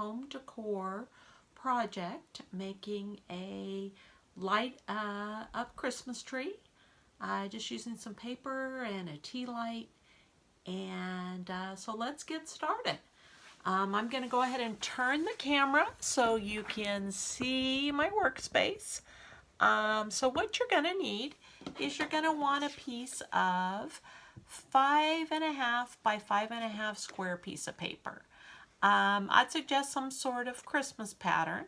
home decor project, making a light up Christmas tree. Just using some paper and a tea light. And so let's get started. I'm going to go ahead and turn the camera so you can see my workspace. So what you're going to need is you're going to want a piece of 5.5 by 5.5 square piece of paper. I'd suggest some sort of Christmas pattern.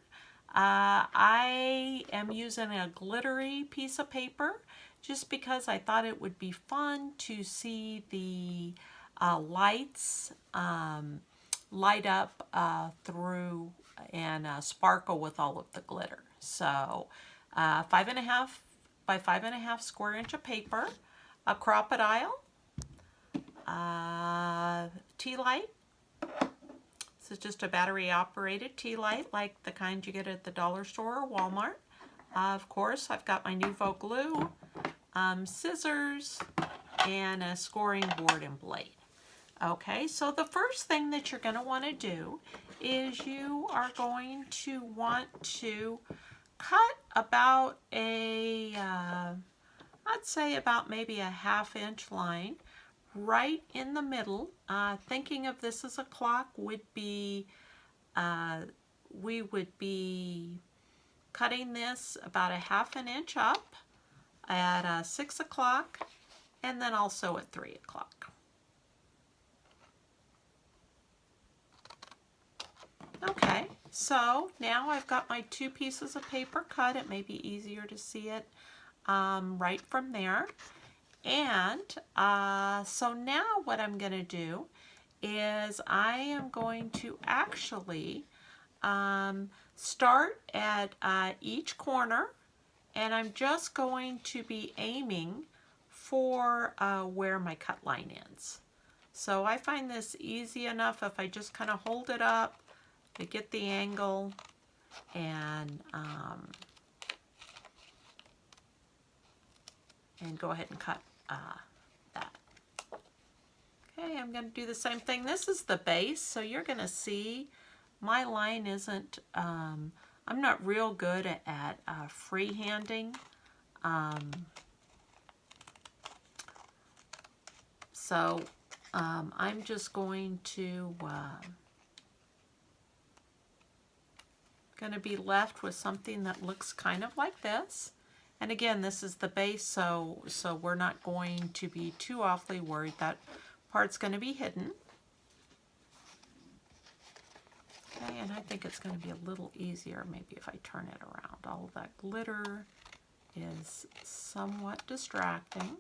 I am using a glittery piece of paper just because I thought it would be fun to see the lights light up through and sparkle with all of the glitter. So 5.5 by 5.5 square inch of paper, a Crop-A-Dile, tea light. This is just a battery operated tea light like the kind you get at the dollar store or Walmart. Of course, I've got my Nuvo glue, scissors, and a scoring board and blade. Okay, so the first thing that you're going to want to do is you are going to want to cut about a, I'd say about maybe a 1/2 inch line right in the middle. Thinking of this as a clock would be, we would be cutting this about a 1/2 inch up at 6 o'clock and then also at 3 o'clock. Okay, so now I've got my 2 pieces of paper cut. It may be easier to see it right from there. And so now what I'm going to do is I am going to actually start at each corner, and I'm just going to be aiming for where my cut line ends. So I find this easy enough if I just kind of hold it up, I get the angle, and go ahead and cut that. Okay, I'm going to do the same thing. This is the base, so you're going to see my line isn't, I'm not real good at freehanding. So I'm just going to be left with something that looks kind of like this. And again, this is the base, so we're not going to be too awfully worried that part's going to be hidden. Okay, and I think it's going to be a little easier maybe if I turn it around. All of that glitter is somewhat distracting.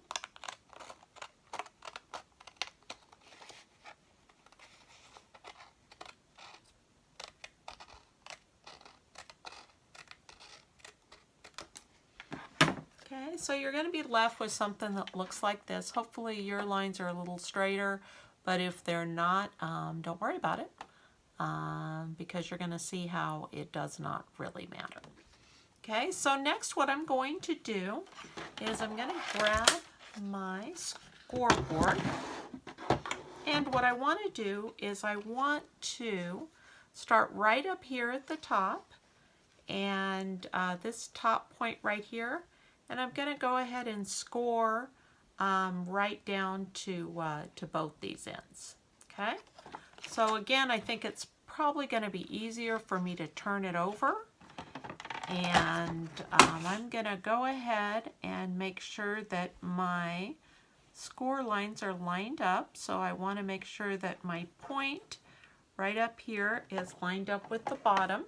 Okay, so you're going to be left with something that looks like this. Hopefully your lines are a little straighter, but if they're not, don't worry about it, because you're going to see how it does not really matter. Okay, so next what I'm going to do is I'm going to grab my scoreboard, and what I want to do is I want to start right up here at the top, and this top point right here, and I'm going to go ahead and score right down to both these ends. Okay, so again, I think it's probably going to be easier for me to turn it over, and I'm going to go ahead and make sure that my score lines are lined up. So I want to make sure that my point right up here is lined up with the bottom,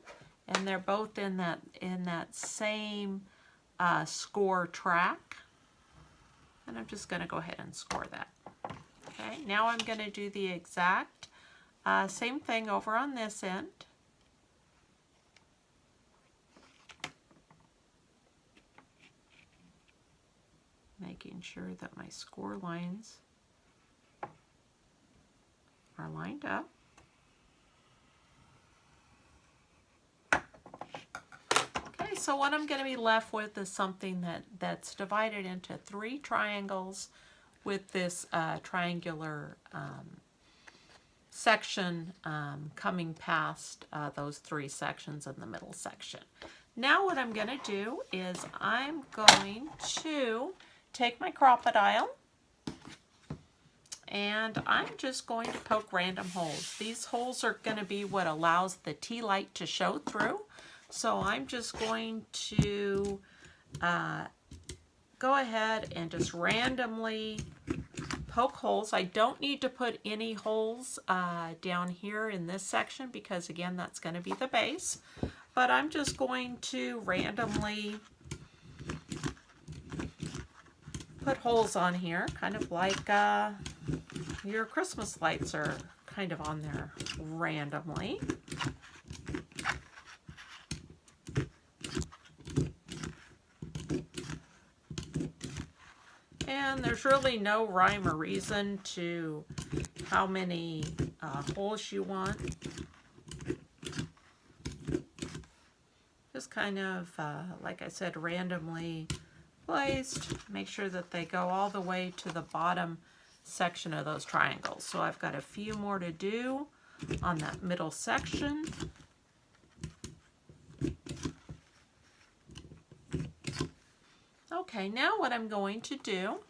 and they're both in that same score track. And I'm just going to go ahead and score that. Okay, now I'm going to do the exact same thing over on this end. Making sure that my score lines are lined up. Okay, so what I'm going to be left with is something that's divided into 3 triangles with this triangular section coming past those 3 sections in the middle section. Now what I'm going to do is I'm going to take my Crop-A-Dile and I'm just going to poke random holes. These holes are going to be what allows the tea light to show through. So I'm just going to go ahead and just randomly poke holes. I don't need to put any holes down here in this section because again that's going to be the base. But I'm just going to randomly put holes on here, kind of like your Christmas lights are kind of on there randomly. And there's really no rhyme or reason to how many holes you want. Just kind of, like I said, randomly placed. Make sure that they go all the way to the bottom section of those triangles. So I've got a few more to do on that middle section. Okay, now what I'm going to do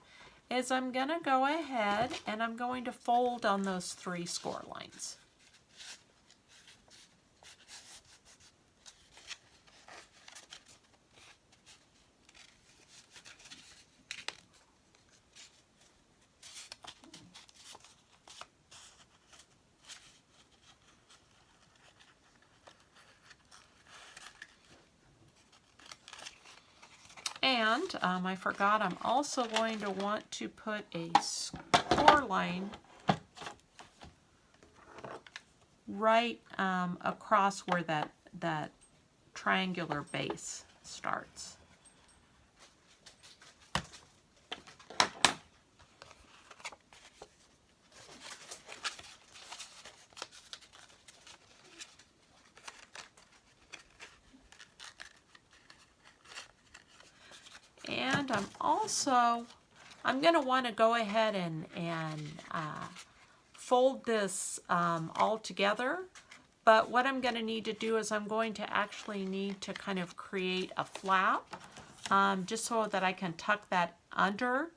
is I'm going to go ahead and I'm going to fold on those 3 score lines. And I forgot, I'm also going to want to put a score line right across where that triangular base starts. And I'm going to want to go ahead and fold this all together. But what I'm going to need to do is I'm going to actually need to kind of create a flap just so that I can tuck that under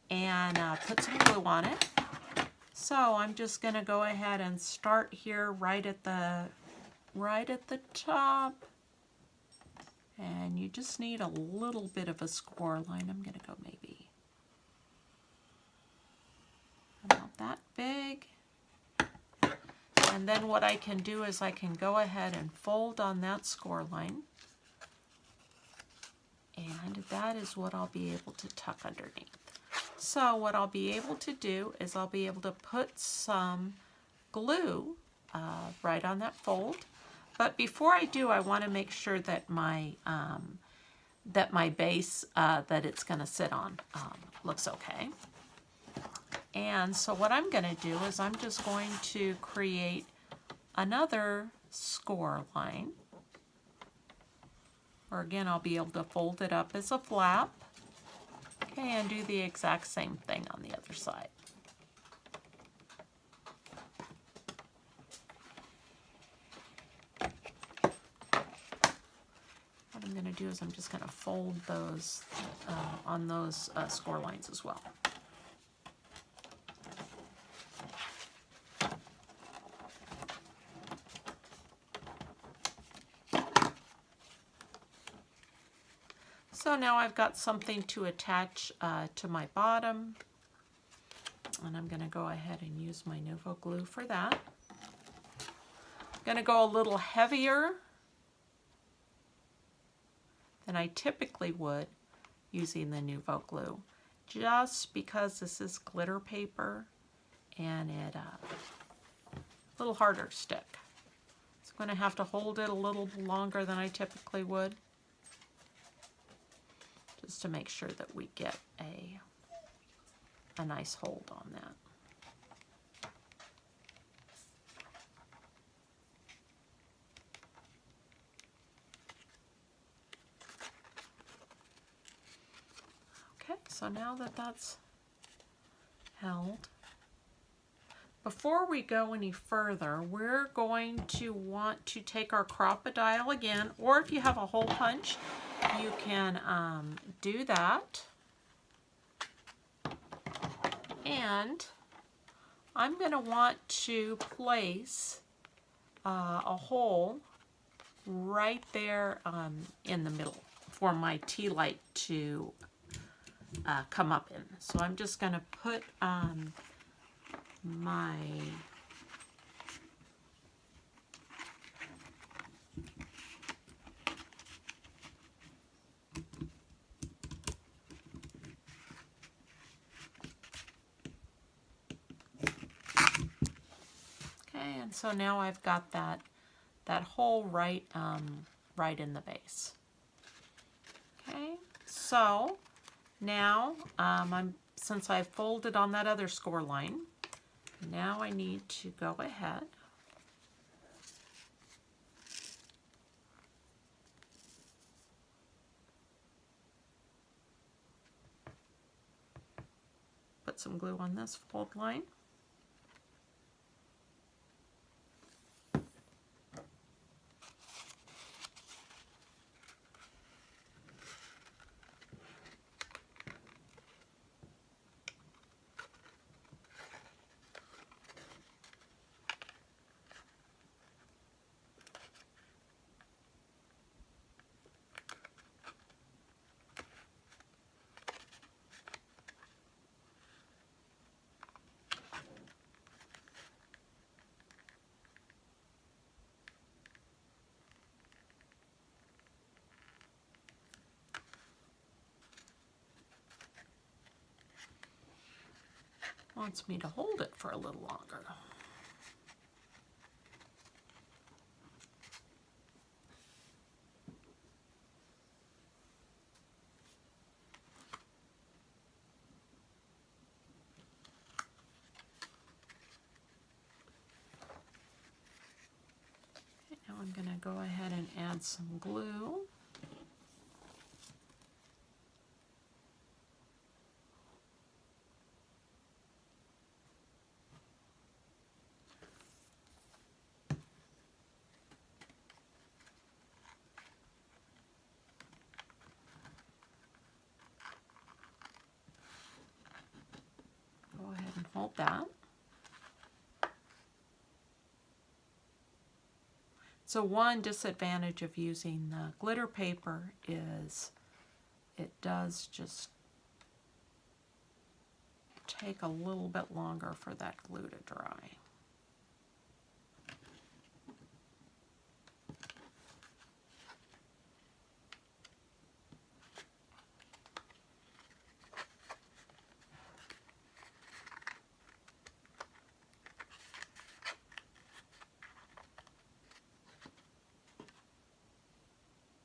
and put some glue on it. So I'm just going to go ahead and start here right at the top. And you just need a little bit of a score line. I'm going to go maybe about that big. And then what I can do is I can go ahead and fold on that score line. And that is what I'll be able to tuck underneath. So what I'll be able to do is I'll be able to put some glue right on that fold. But before I do, I want to make sure that my base that it's going to sit on looks okay. And so what I'm going to do is I'm just going to create another score line. Or again, I'll be able to fold it up as a flap. Okay, and do the exact same thing on the other side. What I'm going to do is I'm just going to fold those on those score lines as well. So now I've got something to attach to my bottom, and I'm going to go ahead and use my Nuvo glue for that. I'm going to go a little heavier than I typically would using the Nuvo glue, just because this is glitter paper and it a little harder to stick. So I'm going to have to hold it a little longer than I typically would, just to make sure that we get a nice hold on that. Okay, so now that that's held, Before we go any further, we're going to want to take our Crop-A-Dial again, or if you have a hole punch, you can do that. And I'm going to want to place a hole right there in the middle for my tea light to come up in. So I'm just going to put my and so now I've got that hole right right in the base. Okay, so now since I've folded on that other score line, now I need to go ahead put some glue on this fold line. Wants me to hold it for a little longer. Okay, now I'm going to go ahead and add some glue. Hold that. So one disadvantage of using the glitter paper is it does just take a little bit longer for that glue to dry.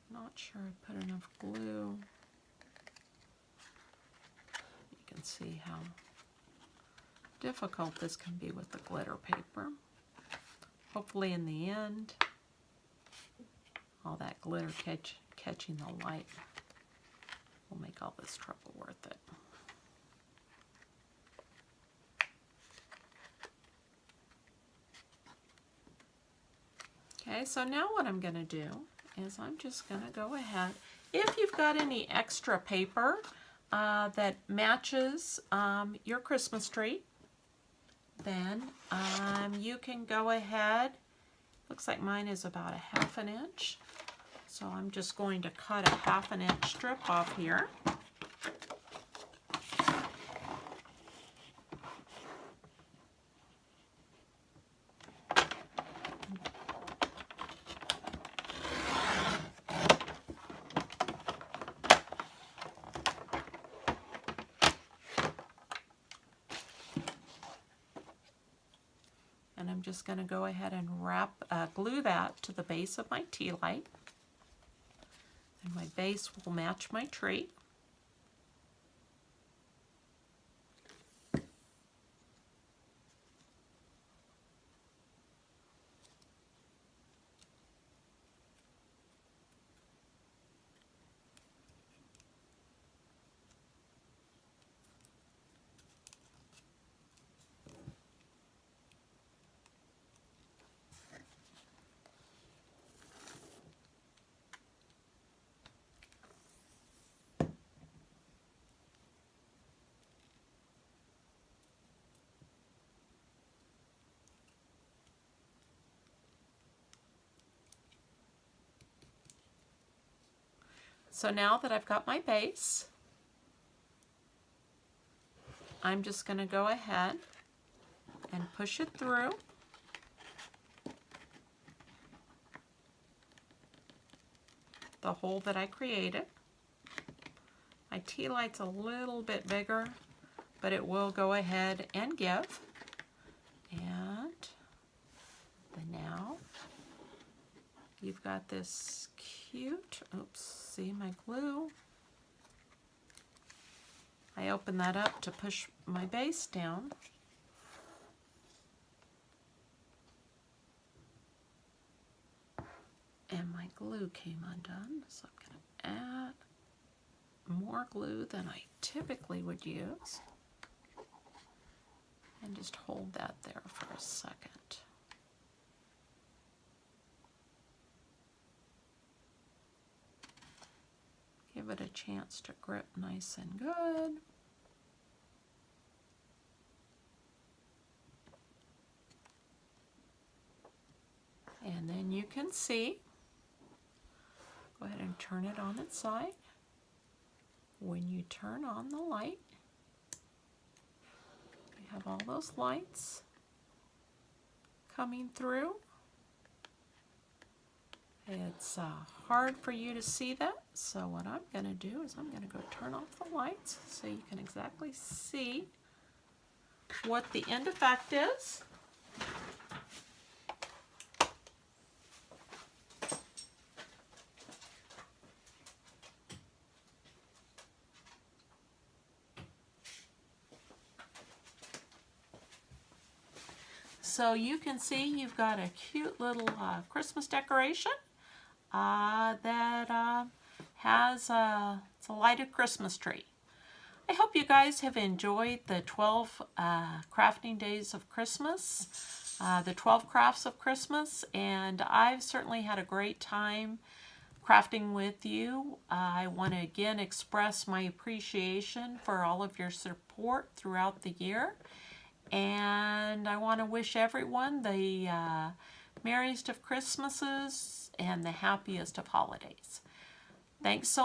Not sure I put enough glue. You can see how difficult this can be with the glitter paper. Hopefully in the end, all that glitter catching the light will make all this trouble worth it. Okay, so now what I'm going to do is I'm just going to go ahead. If you've got any extra paper that matches your Christmas tree, then you can go ahead. Looks like mine is about 1/2 inch. So I'm just going to cut a 1/2 inch strip off here. And I'm just going to go ahead and glue that to the base of my tea light. And my base will match my tree. So now that I've got my base, I'm just going to go ahead and push it through. The hole that I created. My tea light's a little bit bigger, but it will go ahead and give. And then now you've got this cute, oops, see my glue. I open that up to push my base down. And my glue came undone, so I'm going to add more glue than I typically would use. And just hold that there for a second. Give it a chance to grip nice and good. And then you can see, go ahead and turn it on its side. When you turn on the light, we have all those lights coming through. It's hard for you to see that, so what I'm going to do is I'm going to go turn off the lights so you can exactly see what the end effect is. So you can see you've got a cute little Christmas decoration that has it's a lighted Christmas tree. I hope you guys have enjoyed the 12 crafting days of Christmas, the 12 crafts of Christmas, and I've certainly had a great time crafting with you. I want to again express my appreciation for all of your support throughout the year. And I want to wish everyone the merriest of Christmases and the happiest of holidays. Thanks so